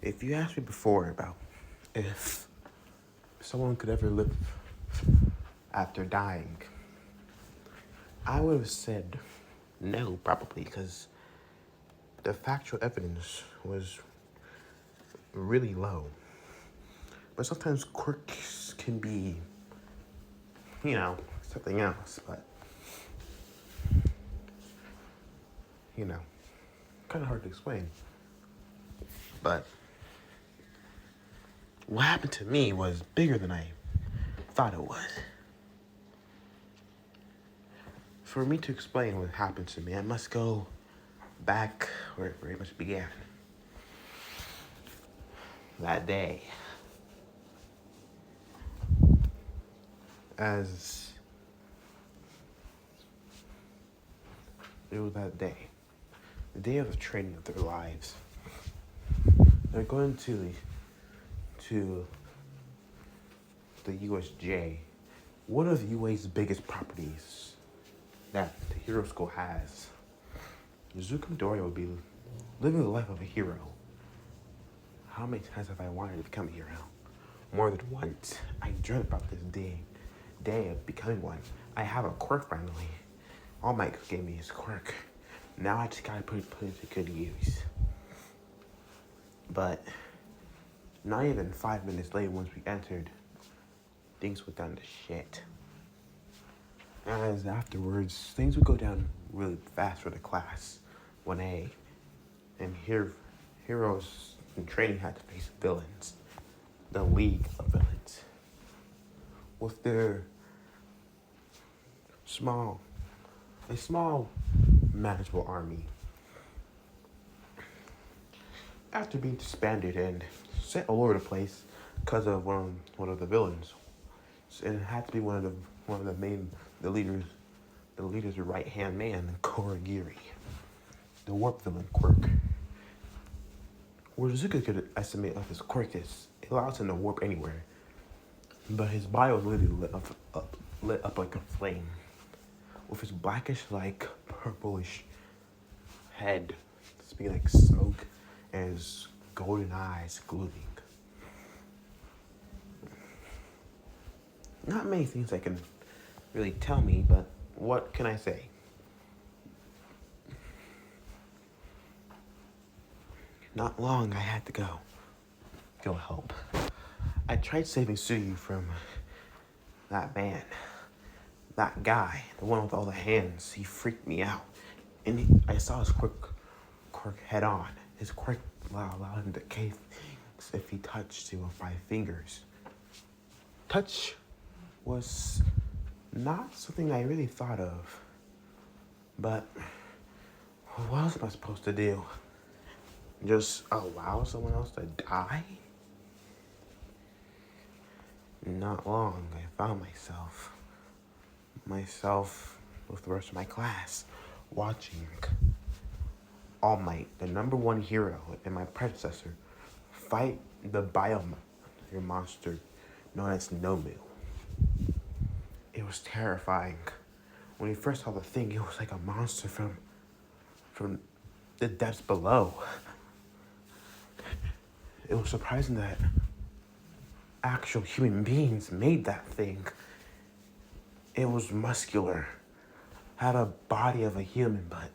If you asked me before about if someone could ever live after dying, I would have said no, probably, because the factual evidence was really low. But sometimes quirks can be, something else, but, kind of hard to explain. But what happened to me was bigger than I thought it was. For me to explain what happened to me, I must go back where it very much began. That day. As it was that day. The day of the training of their lives. They're going to the USJ, one of UA's biggest properties that the hero school has. Zuko Midoriya would be living the life of a hero. How many times have I wanted to become a hero? More than once. I dreamt about this day of becoming one. I have a quirk finally. All Might gave me his quirk. Now I just gotta put it to good use. But not even 5 minutes later, once we entered, things went down to shit. As afterwards, things would go down really fast for the class, 1A. And heroes in training had to face villains, the League of Villains, with their small manageable army. After being disbanded and sent all over the place because of one of the villains, and it had to be one of the leader's right hand man, Koragiri, the warp villain quirk. Where Zuko could estimate of his quirk is, it allows him to warp anywhere, but his body was literally lit up like a flame, with his blackish, like purplish head speaking like smoke, and his golden eyes glowing. Not many things I can really tell me, but what can I say? Not long I had to go help. I tried saving Suyu from that man. That guy, the one with all the hands, he freaked me out. And I saw his quirk head on. His quirk allowed him to cave things if he touched it with 5 fingers. Touch was not something I really thought of. But what else am I supposed to do? Just allow someone else to die? Not long, I found myself with the rest of my class, watching All Might, the #1 hero and my predecessor, fight the monster known as Nomu. It was terrifying. When we first saw the thing, it was like a monster from the depths below. It was surprising that actual human beings made that thing. It was muscular, had a body of a human, but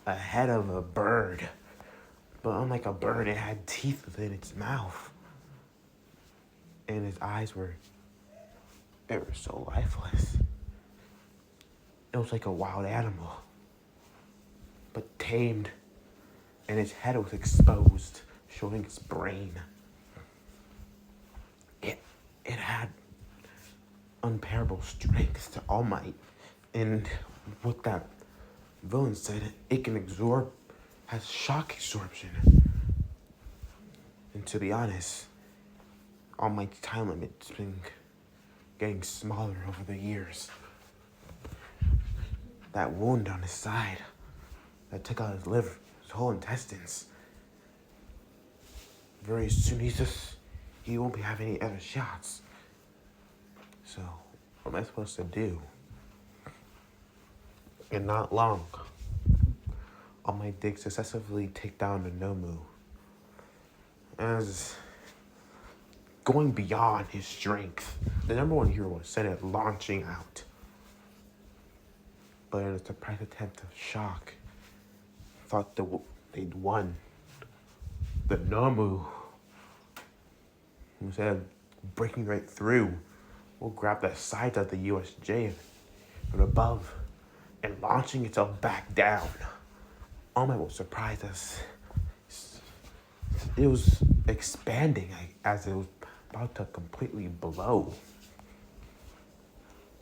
a head of a bird. But unlike a bird, it had teeth within its mouth. And his eyes were ever so lifeless. It was like a wild animal, but tamed, and its head was exposed, showing its brain. It had unparalleled strength to All Might, and what that villain said, it can has shock absorption. And to be honest, All Might's time limit's been getting smaller over the years. That wound on his side that took out his liver, his whole intestines. Very soon he won't be having any other shots. So, what am I supposed to do? And not long, All Might did successfully take down the Nomu. as going beyond his strength. The number one hero was sent it launching out. But in a surprise attempt of shock, thought they'd won. The Namu, instead of breaking right through, will grab the sides of the USJ from above and launching itself back down. All Might was surprised as it was expanding as it was about to completely blow.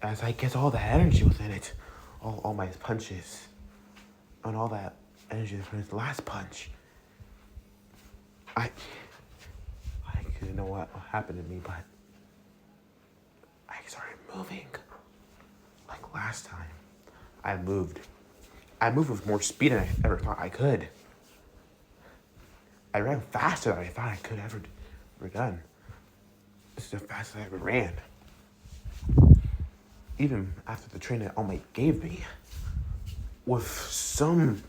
As I guess all the energy within it, all my punches, and all that energy from his last punch. I couldn't know what happened to me, but I started moving. Like last time, I moved with more speed than I ever thought I could. I ran faster than I thought I could ever done. This is the fastest I ever ran. Even after the training that All Might gave me, with some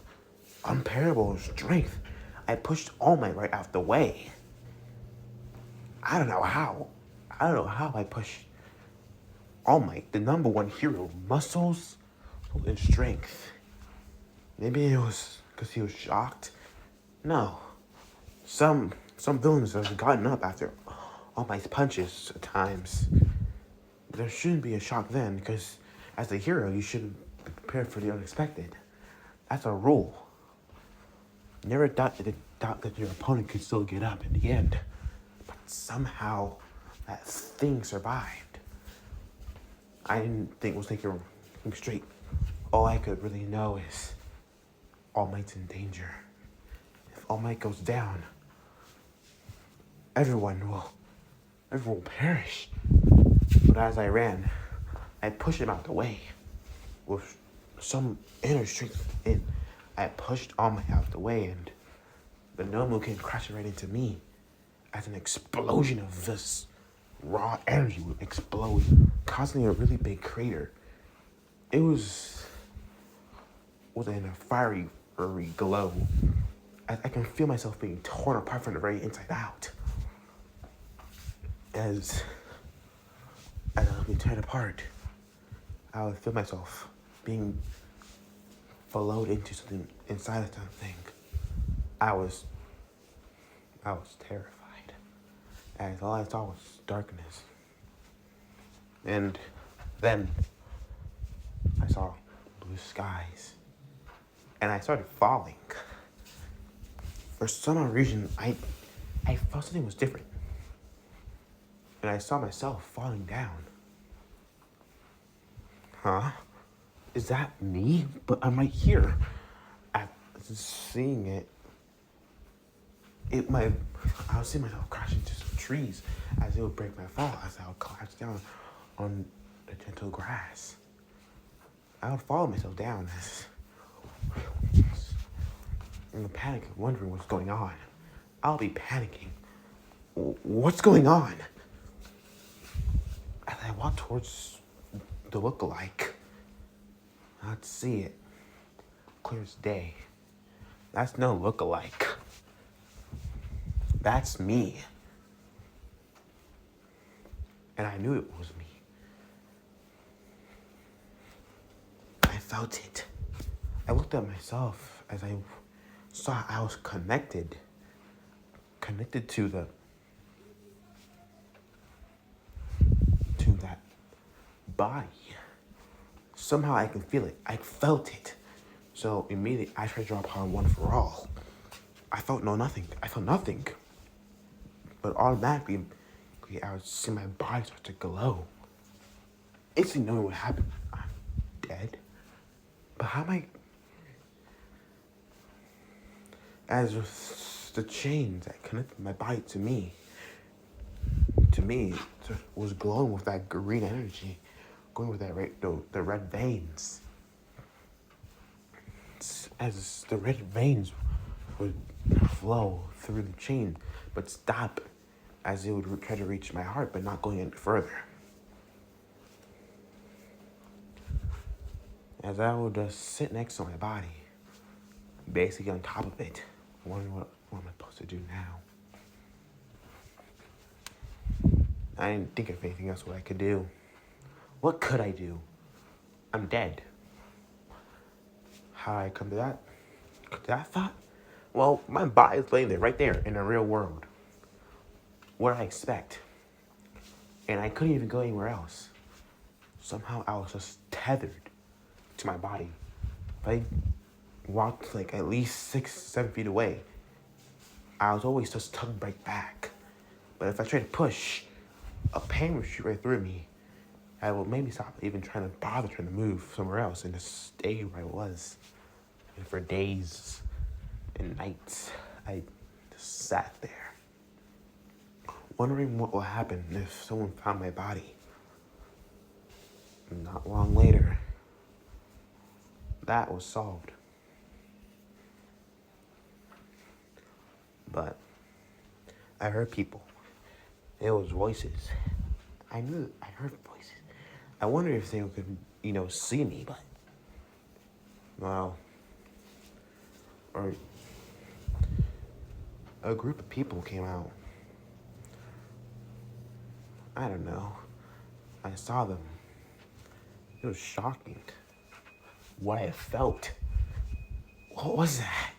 unparalleled strength, I pushed All Might right out the way. I don't know how I pushed All Might, the number one hero, muscles and strength. Maybe it was because he was shocked. No. Some villains have gotten up after All Might's punches at times. There shouldn't be a shock then, because as a hero, you should be prepared for the unexpected. That's a rule. Never doubt that your opponent could still get up in the end. But somehow, that thing survived. I didn't think it was thinking straight. All I could really know is All Might's in danger. If All Might goes down, everyone will perish. But as I ran, I pushed him out the way. With some inner strength I pushed All Might out the way, and the Nomu came crashing right into me as an explosion of this raw energy would explode, causing a really big crater. It was in a fiery glow. I can feel myself being torn apart from the very inside out. As I was being torn apart, I would feel myself being followed into something inside of something. I was terrified, as all I saw was darkness. And then I saw blue skies, and I started falling. For some reason, I felt something was different. And I saw myself falling down. Huh? Is that me? But I'm right here. I was seeing it. I was seeing myself crash into some trees as it would break my fall, as I would collapse down on the gentle grass. I would follow myself down in the panic of wondering what's going on. I'll be panicking. What's going on? As I walked towards the look-alike, I'd see it clear as day. That's no look-alike. That's me. And I knew it was me. I felt it. I looked at myself as I saw I was connected to that body. Somehow I can feel it. I felt it. So immediately I tried to draw upon One for All. I felt nothing. But automatically, I would see my body start to glow. Instantly knowing what happened. I'm dead. But how am I? As with the chains that connected my body to me, it was glowing with that green energy, going with that the red veins. As the red veins would flow through the chain, but stop as it would try to reach my heart, but not going any further. As I would just sit next to my body, basically on top of it, wondering what am I supposed to do now? I didn't think of anything else what I could do. What could I do? I'm dead. How I come to that thought? Well, my body's laying there, right there, in the real world. What did I expect? And I couldn't even go anywhere else. Somehow I was just tethered to my body. If I walked like at least 6-7 feet away, I was always just tugged right back. But if I tried to push, a pain would shoot right through me. I would maybe stop even trying to move somewhere else and just stay where I was. And for days and nights, I just sat there, wondering what will happen if someone found my body. And not long later, that was solved. But I heard people. It was voices. I knew I heard voices. I wondered if they could, see me, but well, or a group of people came out. I don't know. I saw them. It was shocking. What I felt. What was that?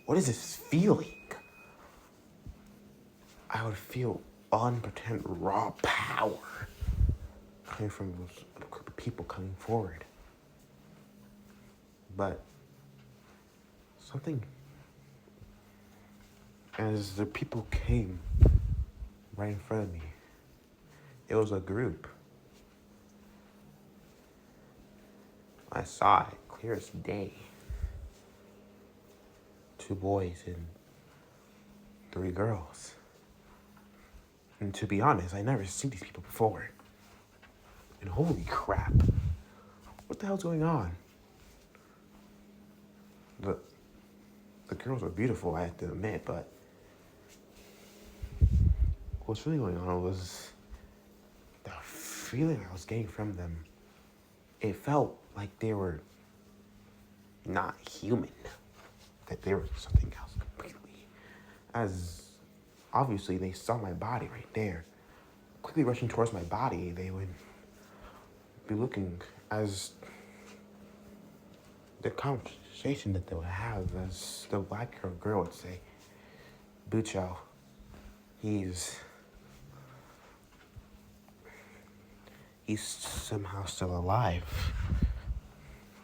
What is this feeling? I would feel unpretended raw power coming from a group of people coming forward. But something, as the people came right in front of me, it was a group. I saw it clear as day. 2 boys and 3 girls. And to be honest, I never seen these people before. And holy crap, what the hell's going on? The girls were beautiful, I have to admit, but what's really going on was the feeling I was getting from them. It felt like they were not human, that they were something else completely. As obviously they saw my body right there, quickly rushing towards my body, they would be looking as the conversation that they would have, as the black girl would say, Bucho, he's somehow still alive.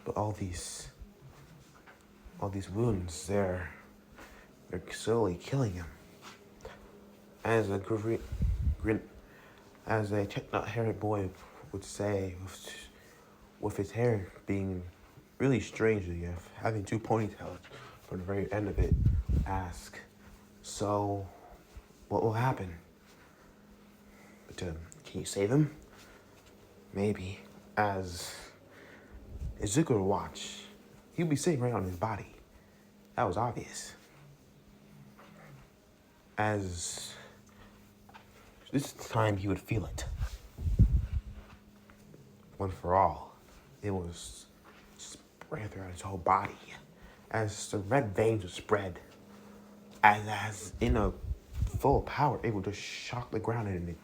But all these wounds, they're slowly killing him. As a chestnut-haired boy would say, with his hair being really strangely, having 2 ponytails from the very end of it, ask, so what will happen? But can you save him? Maybe. As Izuku would watch, he'd be sitting right on his body. That was obvious. As this time he would feel it. One for all. It was spread throughout his whole body. As the red veins would spread. As in a full power, able to shock the ground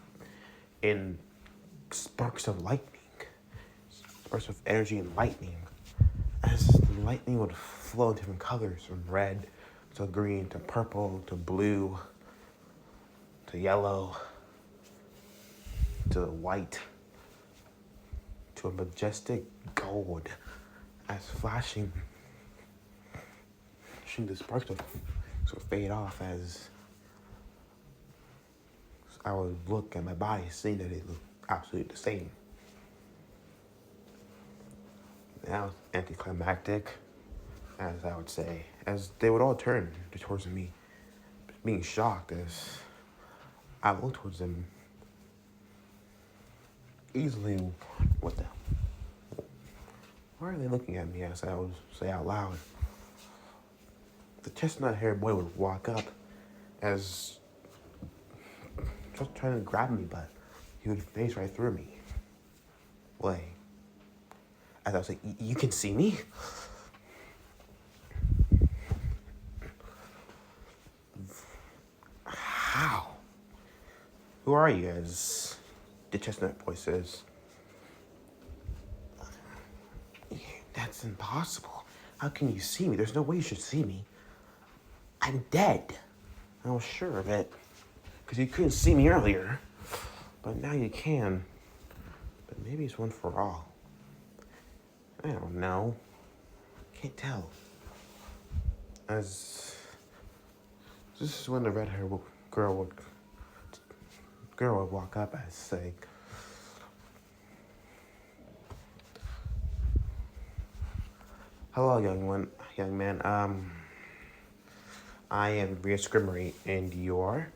in sparks of lightning. Sparks of energy and lightning. As the lightning would flow in different colors, from red to green to purple to blue to yellow to white to a majestic gold, as flashing the sparks would sort of fade off as I would look at my body, seeing that it looked absolutely the same. That was anticlimactic, as I would say, as they would all turn towards me, being shocked as I looked towards them. Easily, what the? Why are they looking at me? As I would say out loud. The chestnut-haired boy would walk up, as just trying to grab me, but he would face right through me. Like, as I was like, you can see me? How? Who are you? As the chestnut boy says, "That's impossible. How can you see me? There's no way you should see me. I'm dead." I was sure of it, because you couldn't see me earlier. But now you can. But maybe it's one for all. I don't know. Can't tell. As this is when the red-haired girl would walk up and say, "Hello, young man. I am Rhea Scrimmery, and you are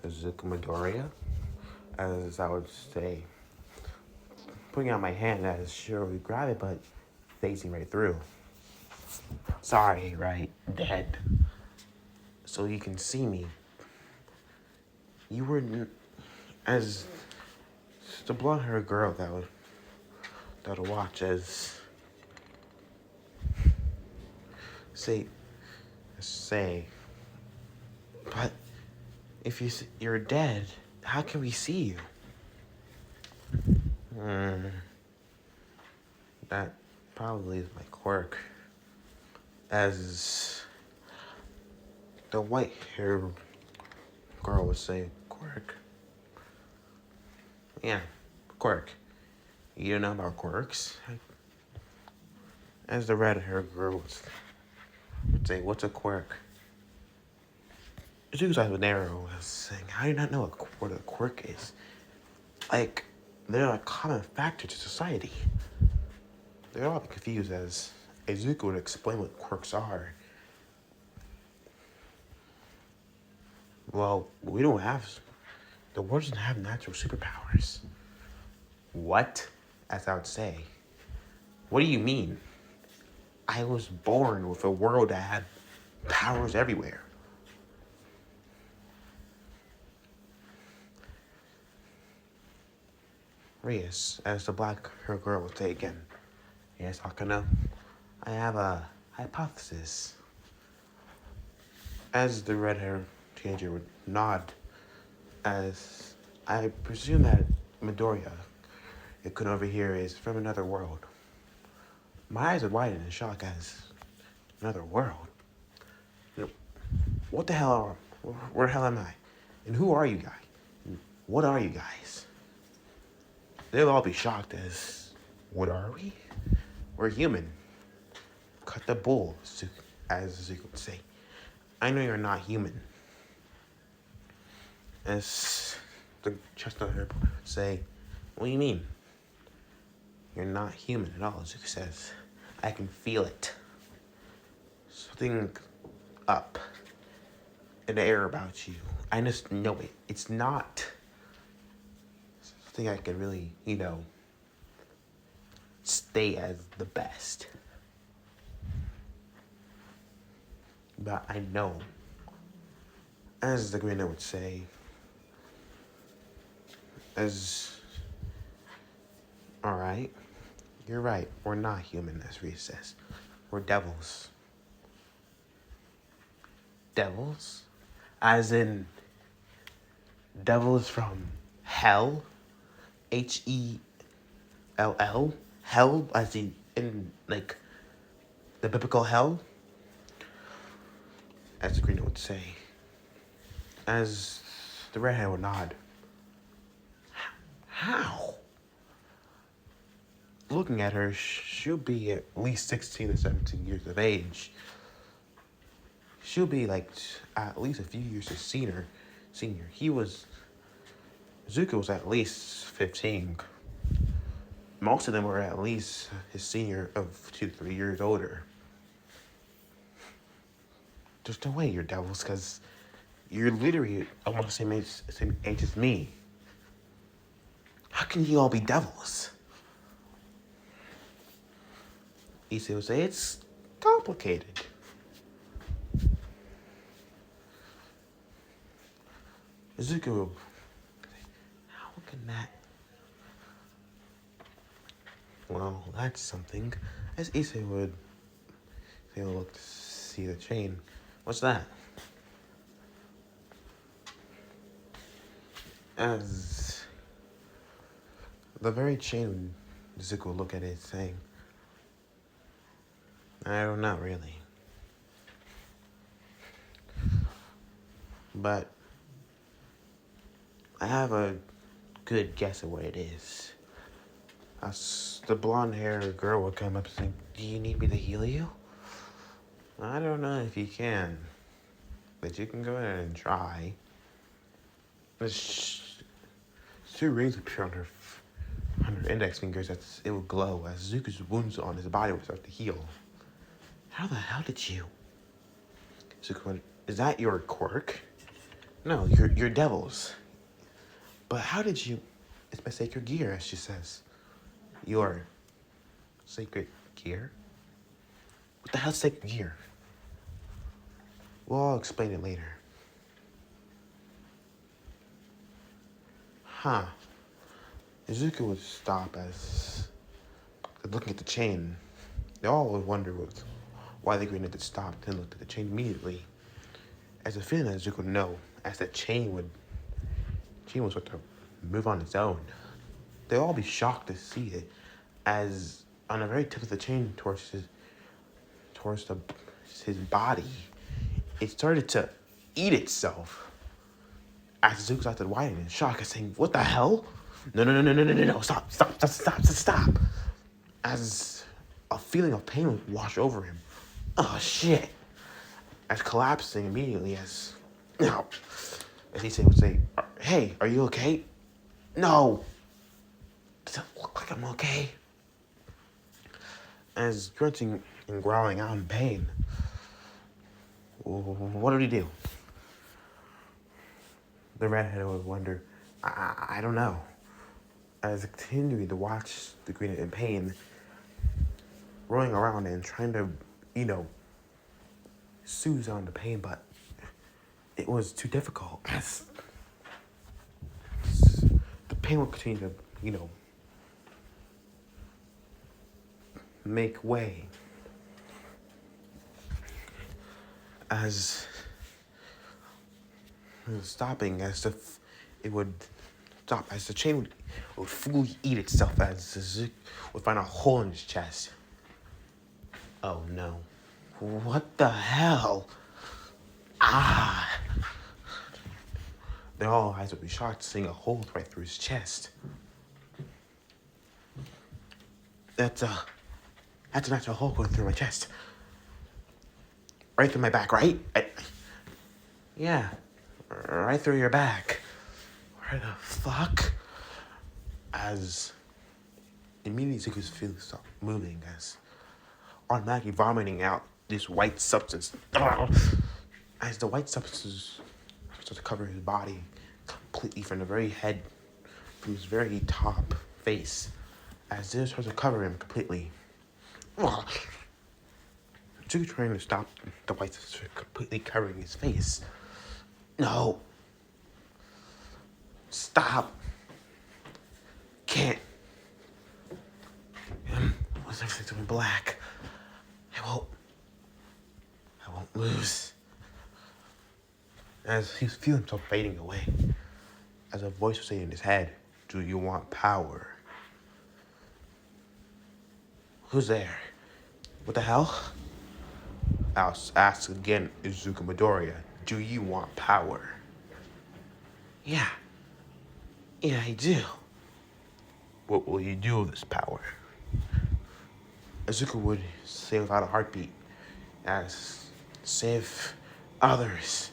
Zuko Midoriya," as I would say, putting out my hand as sure we grab it, but phasing right through. "Sorry, right, dead. So you can see me. You were as the blonde-haired girl that would watch as say, but if you're dead, how can we see you?" That probably is my quirk. As the white-haired girl would say, "Quirk." Yeah, quirk. You don't know about quirks? As the red-haired girl would say, "What's a quirk?" Zuko's eyes would narrow as saying, "How do you not know what a quirk is? Like, they're a common factor to society." They're all confused as Zuko would explain what quirks are. "Well, the world doesn't have natural superpowers." "What?" As I would say. "What do you mean? I was born with a world that had powers everywhere." "Rias," as the black-haired girl would say again. "Yes, Akana, I have a hypothesis." As the red-haired teenager would nod, as I presume that Midoriya, it couldn't overhear, is from another world. My eyes would widen in shock as another world. What the hell where the hell am I? And who are you guys? And what are you guys? They'll all be shocked as, what are we? We're human. Cut the bull, as Zuko would say. I know you're not human. As the chestnut hair would say, what do you mean? You're not human at all, Zuko says. I can feel it. Something up in the air about you. I just know it. It's not something I can really, stay as the best. But I know, as the Green Knight would say, alright, you're right, we're not human, as Reese says. We're devils. Devils? As in, devils from hell? Hell? Hell, as in like, the biblical hell? As the Green Knight would say. As the redhead would nod. How? Looking at her, she'll be at least 16 or 17 years of age. She'll be like at least a few years his senior. Zuko was at least 15. Most of them were at least his senior of 2-3 years older. There's no way you're devils, because you're literally almost the same age as me. How can you all be devils? Issei would say, it's complicated. Zuko, how can that? Well, that's something. As Issei would look to see the chain. What's that? As the very chain, Zuko look at it saying, I don't know really. But I have a good guess of what it is. The blonde haired girl will come up and say, do you need me to heal you? I don't know if you can, but you can go ahead and try. There's two rings appear on her index fingers that it would glow as Zuko's wounds on his body would start to heal. How the hell did you? Zuko went, is that your quirk? No, you're devil's. But how did you? It's my sacred gear, as she says. Your sacred gear? What the hell's sacred gear? Well, I'll explain it later. Huh. Izuku would stop as looking at the chain. They all would wonder why the green had stopped and looked at the chain immediately. As a feeling that Izuku would know, as the chain would start to move on its own. They'd all be shocked to see it, as on the very tip of the chain towards his body, it started to eat itself. As Zuko started whining in shock and saying, what the hell? No, stop. As a feeling of pain would wash over him. Oh, shit. As collapsing immediately as he would say, hey, are you okay? No. Does it look like I'm okay? As grunting and growling out in pain. What did he do? The redhead would wonder, I don't know. As continuing to watch the green in pain, rolling around and trying to, soothe on the pain, but it was too difficult. As the pain would continue to, make way. As it was stopping, as if it would stop, as the chain would fully eat itself, as Zuko would find a hole in his chest. Oh no. What the hell? Their all eyes would be shocked seeing a hole right through his chest. That's an actual hole going through my chest. Right through my back, right? Yeah. Right through your back. Where the fuck? As immediately Zuko's feelings stopped moving, as automatically vomiting out this white substance. As the white substance started to cover his body completely from the very head, from his very top face, as this started to cover him completely. Zuko trying to stop the white substance from completely covering his face. No. Stop. Can't. What's everything doing black? I won't lose. As he was feeling himself fading away, as a voice was saying in his head, do you want power? Who's there? What the hell? I'll ask again, Izuku Midoriya, do you want power? Yeah, I do. What will you do with this power? Izuku would say without a heartbeat, as save others,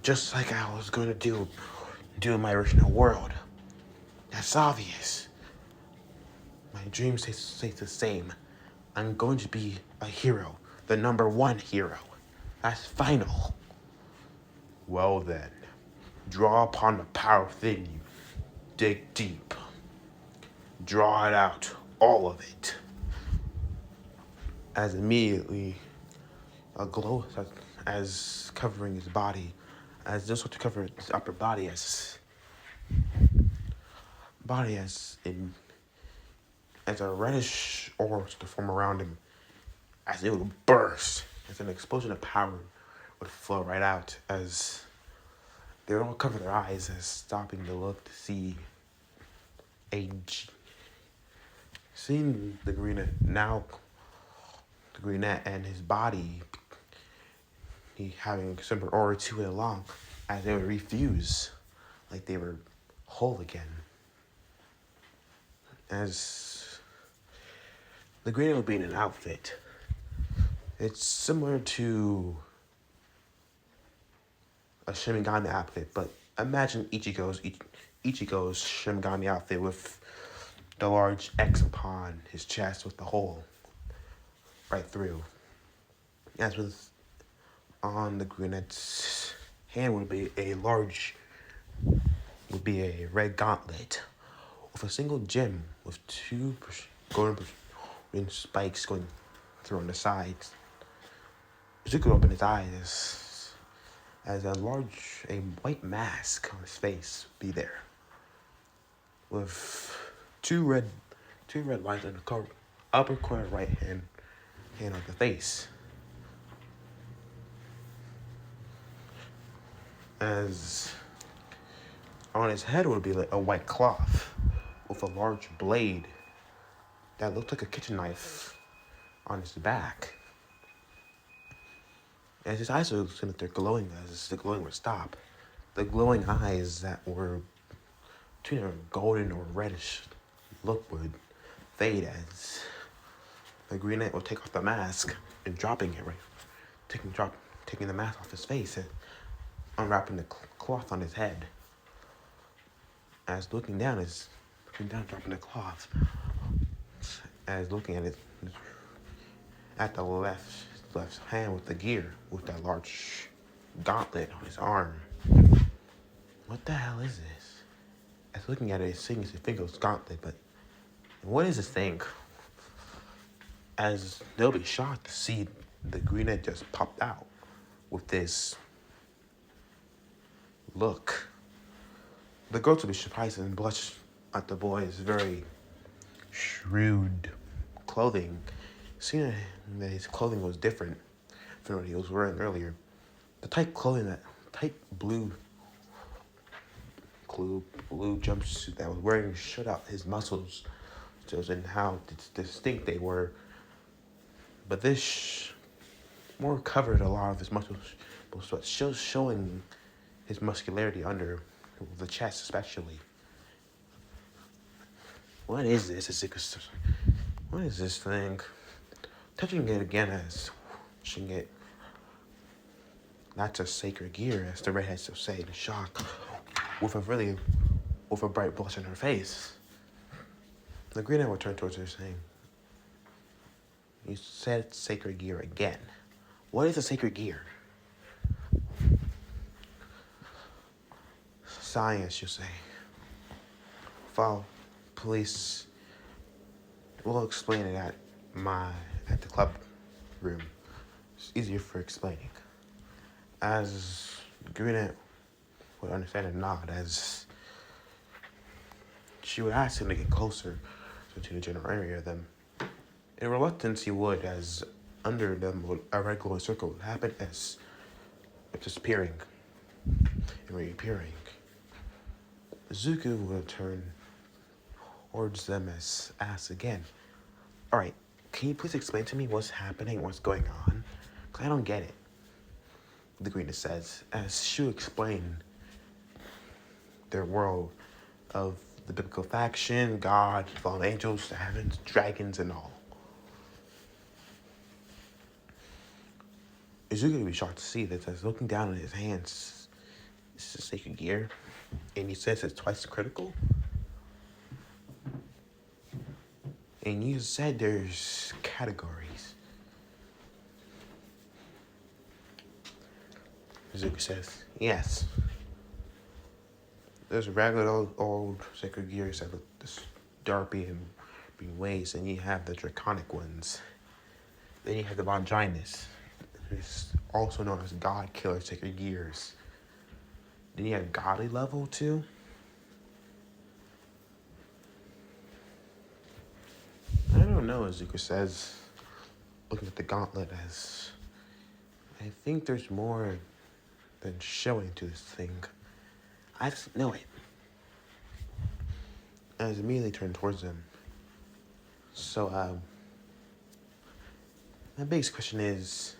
just like I was going to do in my original world. That's obvious. My dream stays the same. I'm going to be a hero, the number one hero. That's final. Well then, draw upon the power within you. Dig deep. Draw it out, all of it. As immediately a glow as covering his body, as this was to cover his upper body as a reddish aura was to form around him, as it would burst, as an explosion of power would flow right out, as They all cover their eyes as stopping to look to see seeing the greenette and his body, he having similar aura to it along, as they would refuse, like they were whole again. As the greenette would be in an outfit, it's similar to a Shimigami outfit, but imagine Ichigo's Shimigami outfit with the large X upon his chest with the hole right through. As with on the greenette's hand would be a red gauntlet with a single gem with two golden spikes going through on the sides. Zuko opened his eyes as a white mask on his face be there, with two red lines on the upper corner right hand of the face. As on his head would be like a white cloth with a large blade that looked like a kitchen knife on his back. As his eyes were sitting there glowing, as the glowing would stop, the glowing eyes that were between a golden or reddish look would fade as the greenette would take off the mask and dropping it taking the mask off his face and unwrapping the cloth on his head. As looking down, dropping the cloth, as looking at it at the left hand with the gear, with that large gauntlet on his arm. What the hell is this? As looking at it, seeing his finger's gauntlet, but what is this thing? As they'll be shocked to see the greenette just popped out with this look. The girls will be surprised and blush at the boy's very shrewd clothing, seeing that his clothing was different from what he was wearing earlier. The tight blue jumpsuit that was wearing showed out his muscles, and how distinct they were. But this more covered a lot of his muscles, but showing his muscularity under the chest especially. What is this? What is this thing? Touching it again as touching it. That's a sacred gear, as the redheads will say in shock, with a bright blush on her face. The greenette will turn towards her saying, "You said sacred gear again. What is a sacred gear?" Sighing, she'll say, "Follow, police. We'll explain it at the club room. It's easier for explaining." As Greenette would understand and nod, as she would ask him to get closer to the general area of them. In reluctance, he would, as under them a red glowing circle would happen as disappearing and reappearing. Zuko would turn towards them as asked again, "Alright, can you please explain to me what's happening, what's going on? Because I don't get it," the greenette says, as she would explain their world of the biblical faction, God, fallen angels, the heavens, dragons, and all. Zuko would be shocked to see that, as looking down at his hands, this is a sacred gear, and he says it's twice critical. And you said there's categories. Zuko says, "Yes. There's regular old sacred gears that look this dark in ways, and you have the draconic ones. Then you have the Longinus. It's also known as God Killer sacred gears. Then you have godly level too. I don't know," Zuko says, looking at the gauntlet, as I think there's more than showing to this thing. I just know it. I just immediately turned towards him. So, my biggest question is,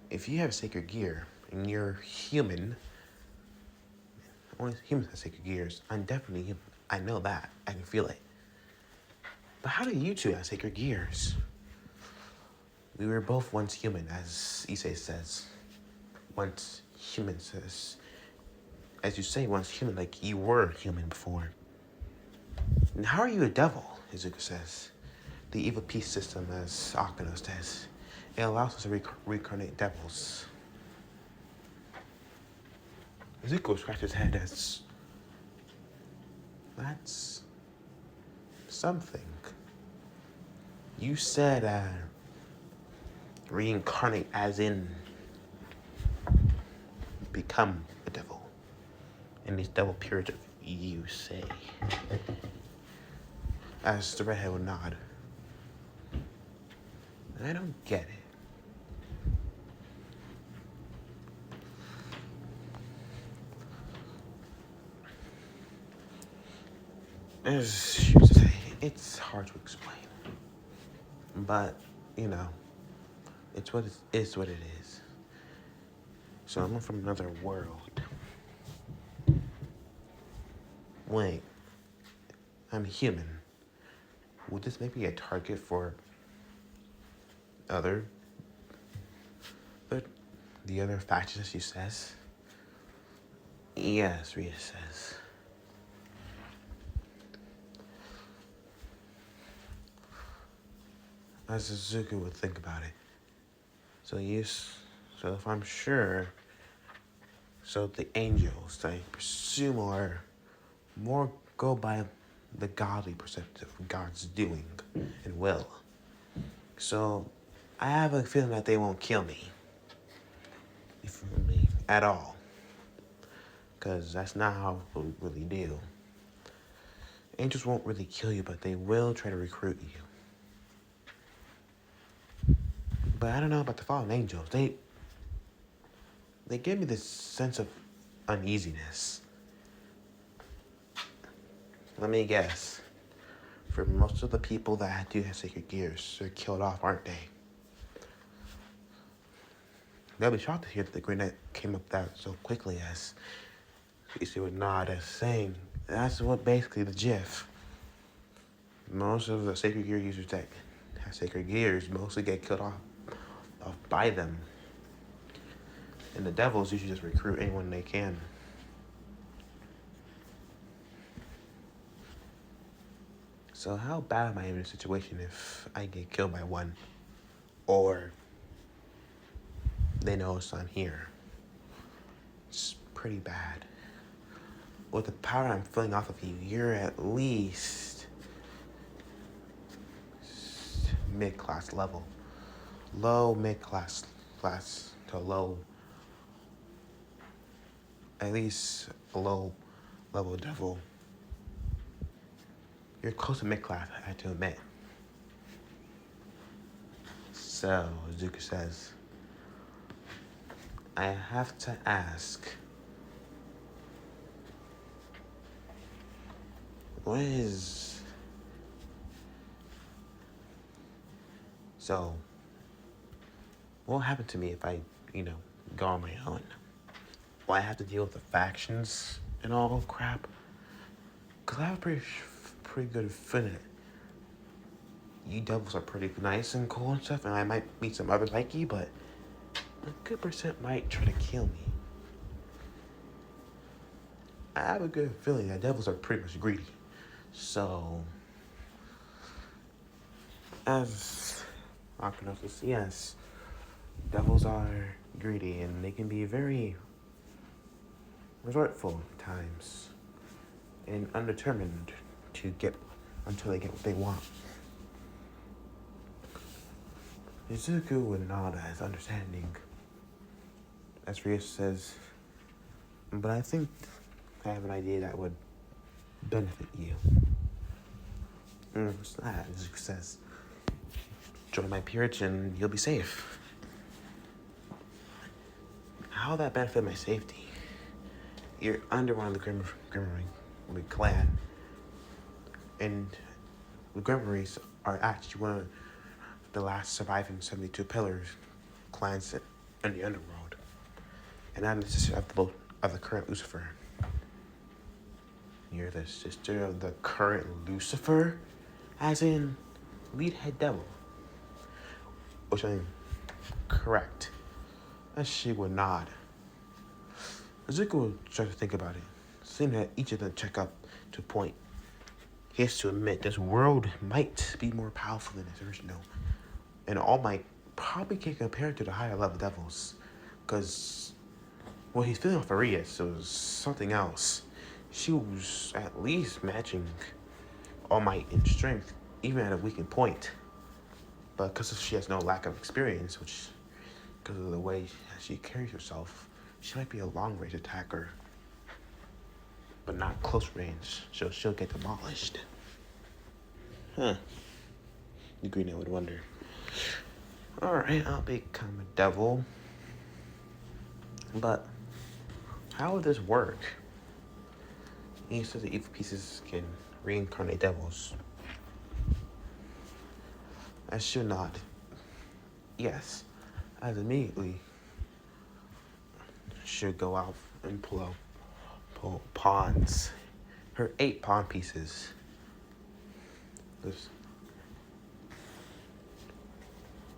if you have sacred gear and you're human, only humans have sacred gears. I'm definitely human. I know that. I can feel it. But how do you two have sacred gears? We were both once human, as Issei says. Once human says. As you say, once human, like you were human before. And how are you a devil, Izuku says. The evil peace system, as Akano says. It allows us to reincarnate devils. Izuku scratches his head as... That's... something. You said, reincarnate as in... become a devil. In these devil periods of you say. As the redhead would nod. I don't get it. As she used to say, it's hard to explain. But, you know, it's what it is what it is. So I'm from another world. Wait, I'm human. Would this make me a target for the other factions, she says? Yes, Ria says. As Izuku would think about it. So if I'm sure, so the angels, I presume, are more go by the godly perspective of God's doing and will. So I have a feeling that they won't kill me. At all. Because that's not how we really do. Angels won't really kill you, but they will try to recruit you. But I don't know about the fallen angels. They give me this sense of uneasiness. Let me guess. For most of the people that do have sacred gears, they're killed off, aren't they? They'll be shocked to hear that the grenade came up that so quickly, as Issei would nod as saying, that's what basically the gif. Most of the sacred gear users that have sacred gears mostly get killed off by them. And the devils usually just recruit anyone they can. So how bad am I in a situation if I get killed by one? Or they notice I'm here? It's pretty bad. With the power I'm feeling off of you, you're at least mid-class level. Low mid-class to low. At least a low level devil. You're close to mid-class, I have to admit. So, Izuku says, I have to ask, what will happen to me if I, go on my own? Will I have to deal with the factions and all crap? Because I have a pretty good feeling. You devils are pretty nice and cool and stuff, and I might meet some others like you, but a good percent might try to kill me. I have a good feeling that devils are pretty much greedy. So, as Akano says, yes, devils are greedy, and they can be very resourceful at times, and undetermined until they get what they want. Izuku would nod as understanding. As Ria says, but I think I have an idea that would benefit you. What's that? Izuku says, join my peerage and you'll be safe. how would that benefit my safety? You're under one of the Grimmery clan, and the Grimmeries are actually one of the last surviving 72 pillars clans in the underworld, and I'm the sister of the current Lucifer. You're the sister of the current Lucifer, as in lead head devil, which I am correct. As she would nod. Zuko would try to think about it, seeing that each of them check up to a point. He has to admit this world might be more powerful than its original, and All Might probably can't compare to the higher level devils, because what he's feeling for Arias was something else. She was at least matching All Might in strength, even at a weakened point. But because she has no lack of experience, which because of the way she carries herself, she might be a long-range attacker, but not close range, so she'll get demolished. Huh. The Green Knight would wonder. Alright, I'll become a devil. But how would this work? He says the evil pieces can reincarnate devils. I should not. Yes, as immediately should go out and pull pawns. Her 8 pawn pieces.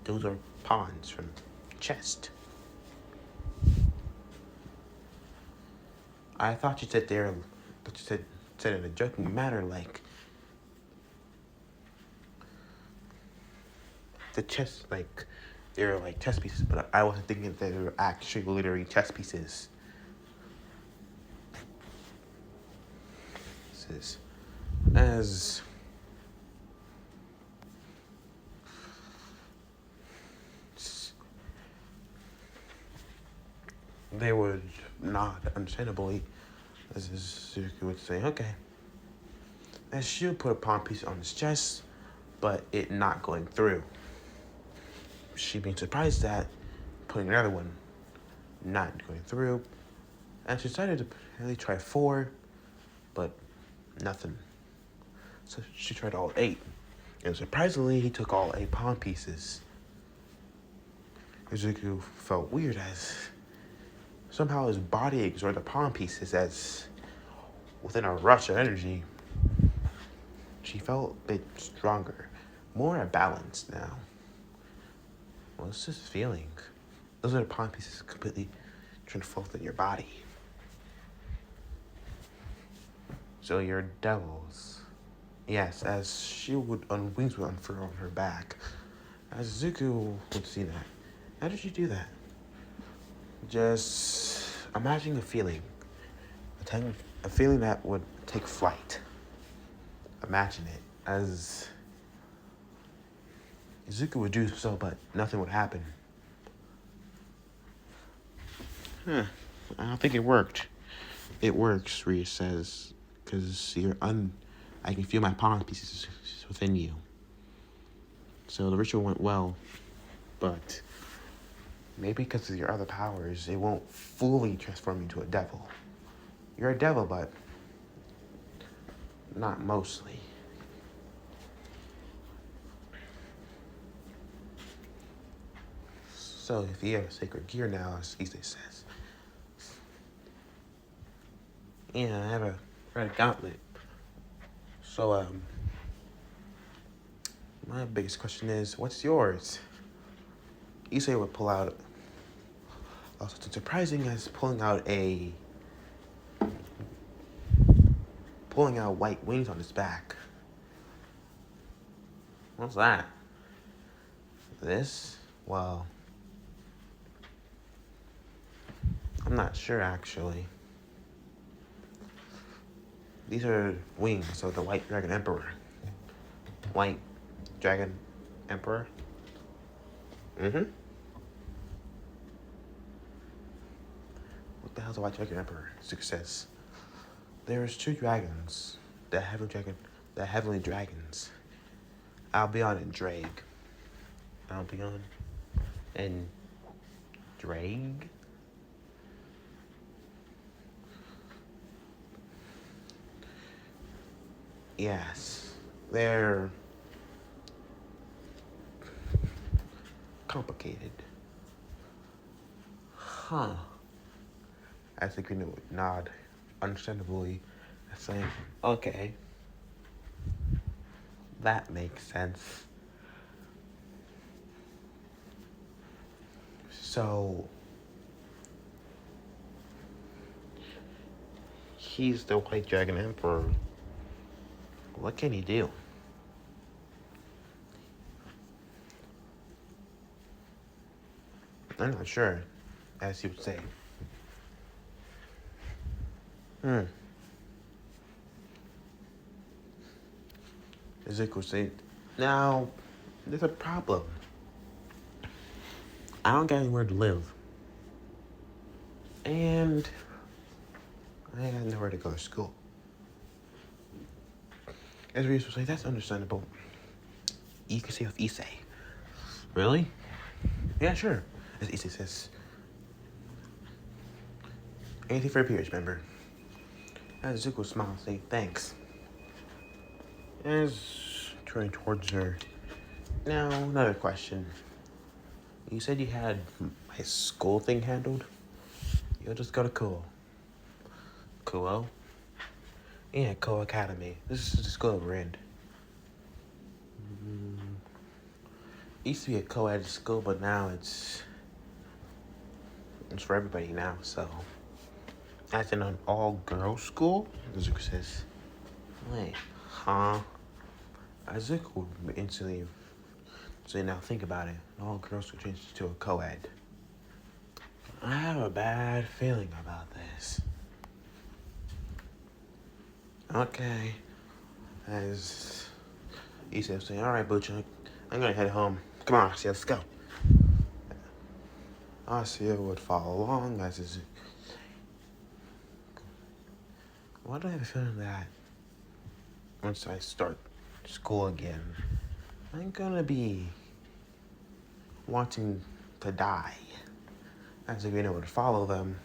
Those are pawns from chest. I thought you said said in a joking manner, like the chess, like they're like chess pieces, but I wasn't thinking that they were actually literally chess pieces. As they would nod understandably, as Suzuki would say, okay. As she would put a pawn piece on his chest, but it not going through. She being surprised at putting another one not going through, and she decided to really try 4, but nothing. So she tried all 8, and surprisingly, he took all 8 pawn pieces. Izuku felt weird as somehow his body absorbed the pawn pieces as within a rush of energy, she felt a bit stronger, more balanced now. What's this feeling? Those are the pawn pieces completely transformed in your body. So you're devils. Yes, as she would wings would unfurl on her back. As Zuko would see that. How did you do that? Just imagine a feeling. A feeling that would take flight. Imagine it as Izuku would do so, but nothing would happen. I don't think it worked. It works, Rhea says, because I can feel my pawn pieces within you. So the ritual went well, but maybe because of your other powers, it won't fully transform you into a devil. You're a devil, but not mostly. So if you have sacred gear now, as Ise says. Yeah, I have a red gauntlet. So, my biggest question is, what's yours? Ise would pull out, something surprising as pulling out white wings on his back. What's that? This? Well, I'm not sure actually. These are wings of the White Dragon Emperor. White Dragon Emperor? What the hell's a White Dragon Emperor? Zuko says. There's 2 dragons. The heavenly dragons. Albion and Drake. Albion and Drake? Yes, they're complicated. Huh. As the green would nod, understandably, saying, okay, that makes sense. So, he's the White Dragon Emperor. What can he do? I'm not sure, as you would say. Ezekiel said, now, there's a problem. I don't got anywhere to live. And I got nowhere to go to school. As Reese would say, that's understandable. You can stay with Issei. Really? Yeah, sure. As Issei says, anything for a peers member. As Zuko smiles, say thanks. As turning towards her. Now, another question. You said you had my school thing handled? You'll just go to Kuo. Kuo? Yeah, Kuo Academy. This is the school we're in. It used to be a co-ed school, but now it's for everybody now, so. As in an all-girls school? Zuko says. Wait, huh? Zuko would instantly say, now think about it. All girls school changed to a co-ed. I have a bad feeling about this. Okay. As Issa was saying, alright, Butcher, I'm gonna head home. Come on, Asya, let's go. Asya would follow along as his. Why do I have a feeling that once I start school again, I'm gonna be wanting to die? As if being able to follow them,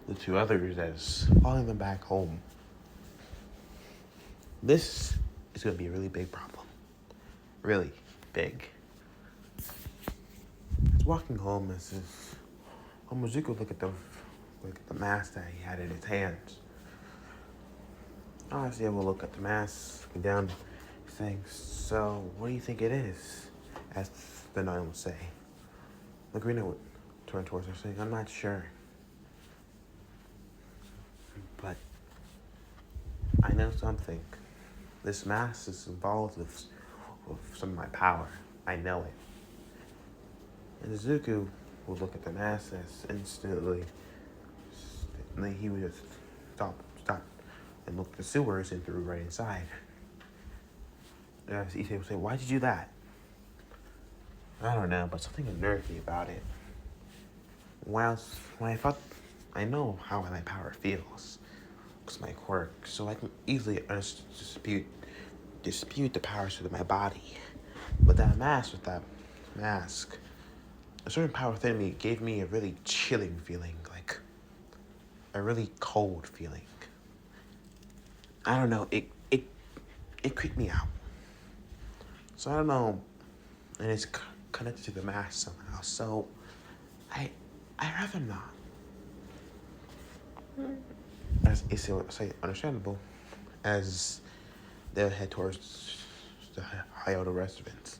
the two others, as following them back home. This is gonna be a really big problem. Really big. He's walking home as if Momozuko look at the mask that he had in his hands. Obviously, we'll look at the mask, looking down, saying, so, what do you think it is? As the nun would say. Lagrina would turn towards her, saying, I'm not sure. But I know something. This mask is involved with some of my power. I know it. And Zuko would look at the mask as instantly he would just stop, and look at the sewers and threw right inside. As Issei would say, why'd you do that? I don't know, but something unnerved me about it. When I thought, I know how my power feels. It's my quirk, so I can easily dispute the powers of my body. But that mask, a certain power within me gave me a really chilling feeling, like a really cold feeling. I don't know, it creeped me out. So I don't know, and it's connected to the mask somehow. So I rather not. As Issei would say, understandable, as they'll head towards the Hyoto residence.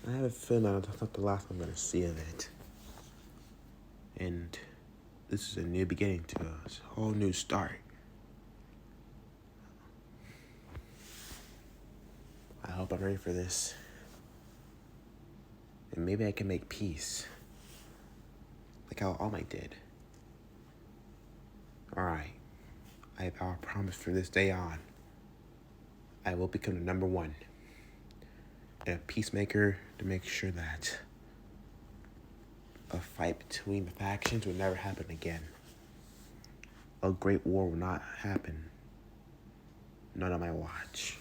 I have a feeling that that's not the last I'm going to see of it. And this is a new beginning to a whole new start. I hope I'm ready for this. And maybe I can make peace. Like how All Might did. Alright. I vow a promise from this day on. I will become the number one. And a peacemaker to make sure that a fight between the factions will never happen again. A great war will not happen. Not on my watch.